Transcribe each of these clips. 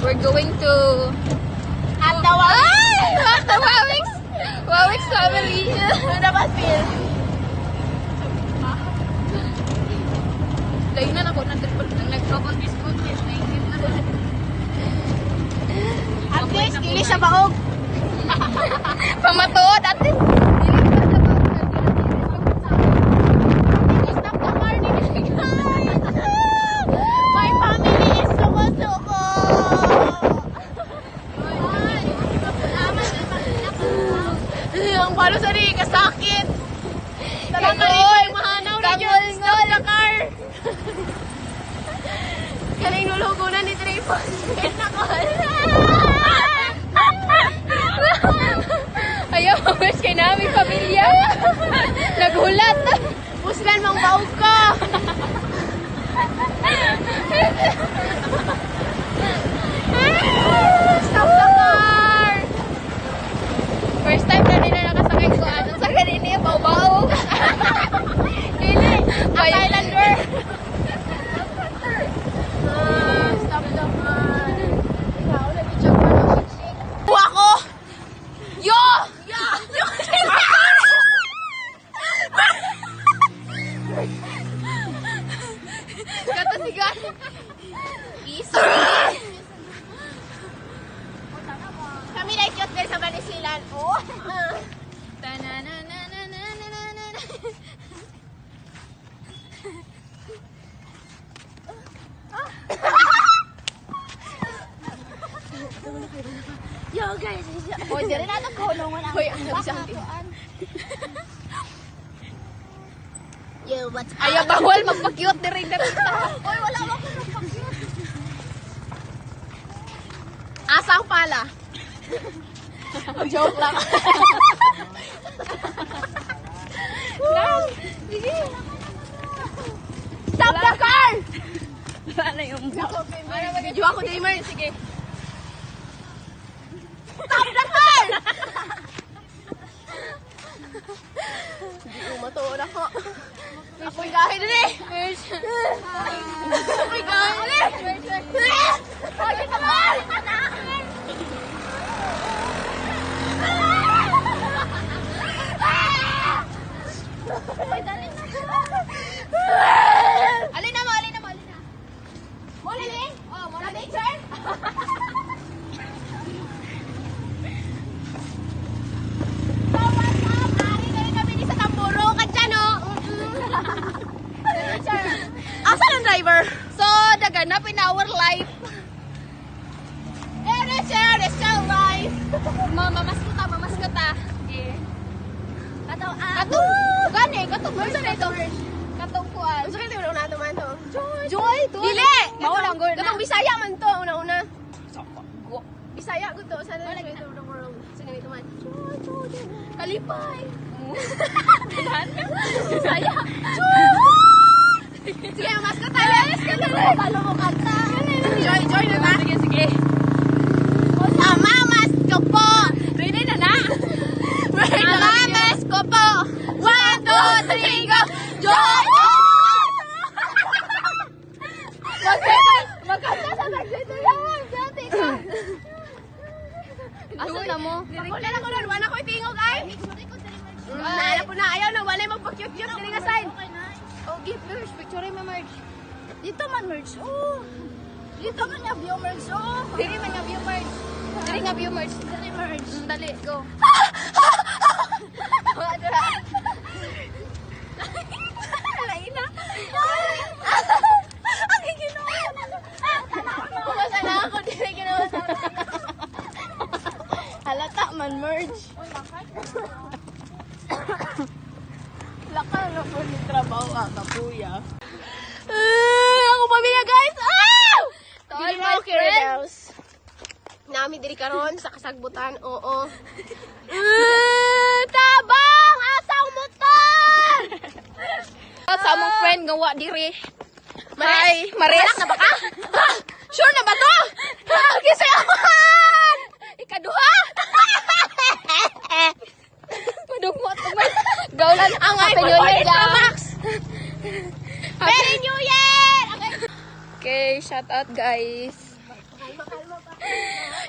we're going to At the Wawix. at the Wawix family. Ano ba feel? Lain na ako nag-trouble biscuit. Naingit na rin. At least, dili siya baog. Pamatuod at least. Stop the car ni guys. My family is suko-suko. Ang palo sa rin, kasakit. Talaga rin, mahanaw na dyan. Stop the car. Kaling nulugunan ni Trayvon. Ayaw, wish kay namin pamilya. Naghulat. Puslan mong baog ko. Stop the car. First time na nila nakasakay ko. Ano sa kanina yung baw-baw. Dili, ang Highlander. Stop the car. Buwa ko. Yo! Katasigan. Easy. Kami na cute guys sa Banisilan. Oh. Tananananananana. Yo guys. Oh, dili na to kulungan ang. Hoy, ang sabi. Yo, what's up? Ayaw bawal magpa-cute din rin na rin. Oy, wala ako nagpag-cute. Asang pala. Joke lang. Sige. Stop the car! Wala yung Video ako, Damer. Sige. Stop the car! Hindi ko matuon ako. Ako'y gahid din eh. Ako'y gahid din eh. Bakit naman? Alin na mo. Mo liling? Oh, mo liling, sir? So, what's up? Ari na kami ni sa Tamburo. Kadya, no? Sir. Asan ang driver? So, daganap in our life. Sir, it's still live. Mamas ko ta. Okay. Katong, Gani, katong version na ito. Katong kuan. Gusto kayo una naman to? Joy, to. Dili! Maulang gol na. Katong Bisaya man to, una-una. Bisaya, good to. Sana na ito the world. Sige, ito man. Kalipay. Bisaya. Sige, mas ka tayo. Palo mo kanta. Joy na ba? Sige. Mamas ko po. Ready na na. Mamas ko po. 1, 2, 3, go. Joy! Magkanta sa nagdito yan. Dati ka. Asa na mo? Wala na ko nun. Wala ko itingog ay. Naala po na. Ayaw na. Wala magpa-cute-cute. Dili nga sign. Oh, give merge. Picture mo merge. Dito man merge. Oh. Dito man nga view merge. Oh. Dili man nga view merge. Dili nga view merge. Dili merge. Dali, go. Lain na. Ang ginawa na. Kumasa na ako. Dili ginawa sa Halata man merge. Laka na po ni trabaho ka, kapuya. Ako pamilya, guys! Ah! To all my friends. Nami diri karon sa kasagbutan, oo. Tabang! Asang motor! Sa among friend gawa diri. Maris! Maris. Na ba ka? Ha? Sure na ba to? Gisayaman! Ikaduha. Padugmo to man. Gaulan Ang Happy iPhone New Year, 14 Pro guys. Max! Merry New Year! Okay, shout out guys. Kalma pa.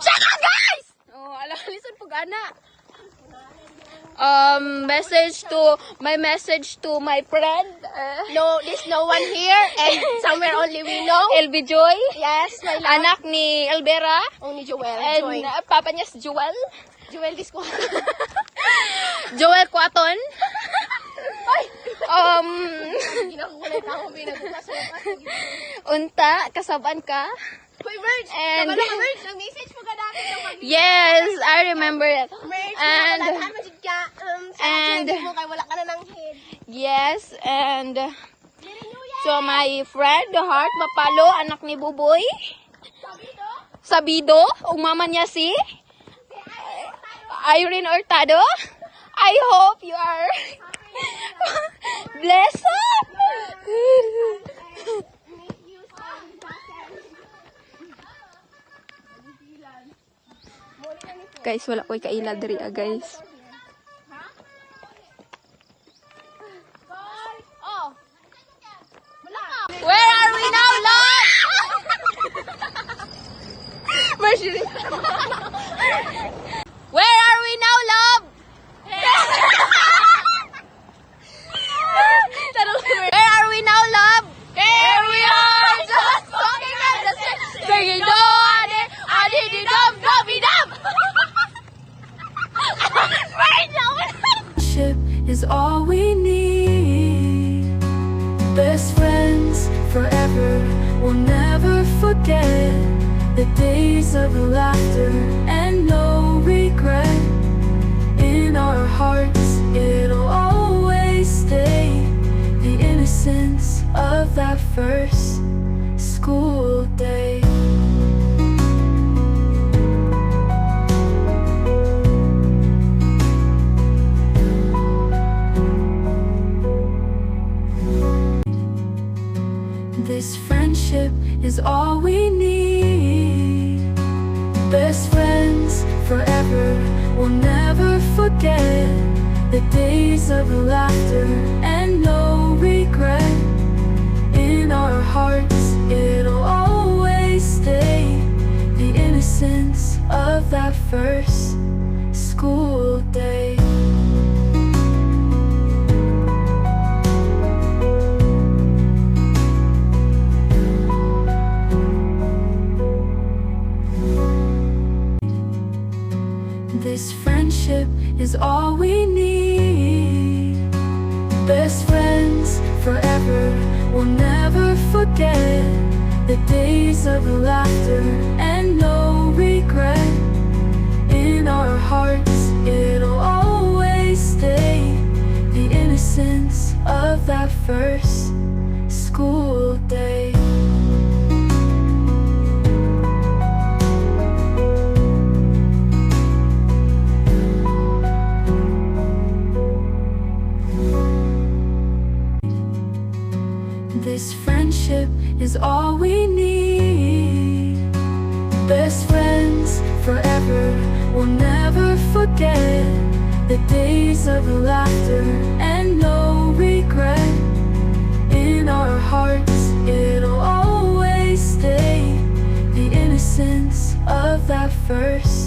Shut up, guys! Oh, alam, listen po gana. My message to my friend. No, there's no one here and somewhere only we know. LB Joy. Yes, my love. Anak ni Elvera. Only Joel. And Joy. papa niya si Joel. Joel Disco. Joel Quaton. Ginakulit ako, pinagbukas mo pa. Unta, kasaban ka. Hoy, Merch! And- Kabalo ka, Merch! Nag-message mo ka natin ng mag- Yes, I remember it. Merch, And- wala ka, ka. Sa and- agenda mo kay wala ka na ng head. Yes, and Dili nyo yan! so my friend, the Heart Mapalo, anak ni Buboy. Sabi to? Sabido, ug mama niya si Irene Hurtado. I hope you are blessed. Guys, wala ko'y kaila diri guys. Oh! Wala ka! Where are we now, Lord? Marjorie. Where are we now, love? Where are we now, love? Here we are, just walking down the street, singing do adi di dum dubby dum. Right now. Friendship is all we need. Best friends forever. We'll never forget the days of laughter and no regret. In our hearts, it'll always stay. The innocence of that first school day. This friendship is all we need. Best friends forever. We'll never forget the days of laughter and no regret. In our hearts, it'll always stay. The innocence of that first school day. This friendship is all we need. Best friends forever. We'll never forget the days of laughter and no regret. In our hearts, it'll always stay. The innocence of that first school day. This friendship is all we need. Best friends forever. We'll never forget the days of laughter and no regret. In our hearts, it'll always stay. The innocence of that first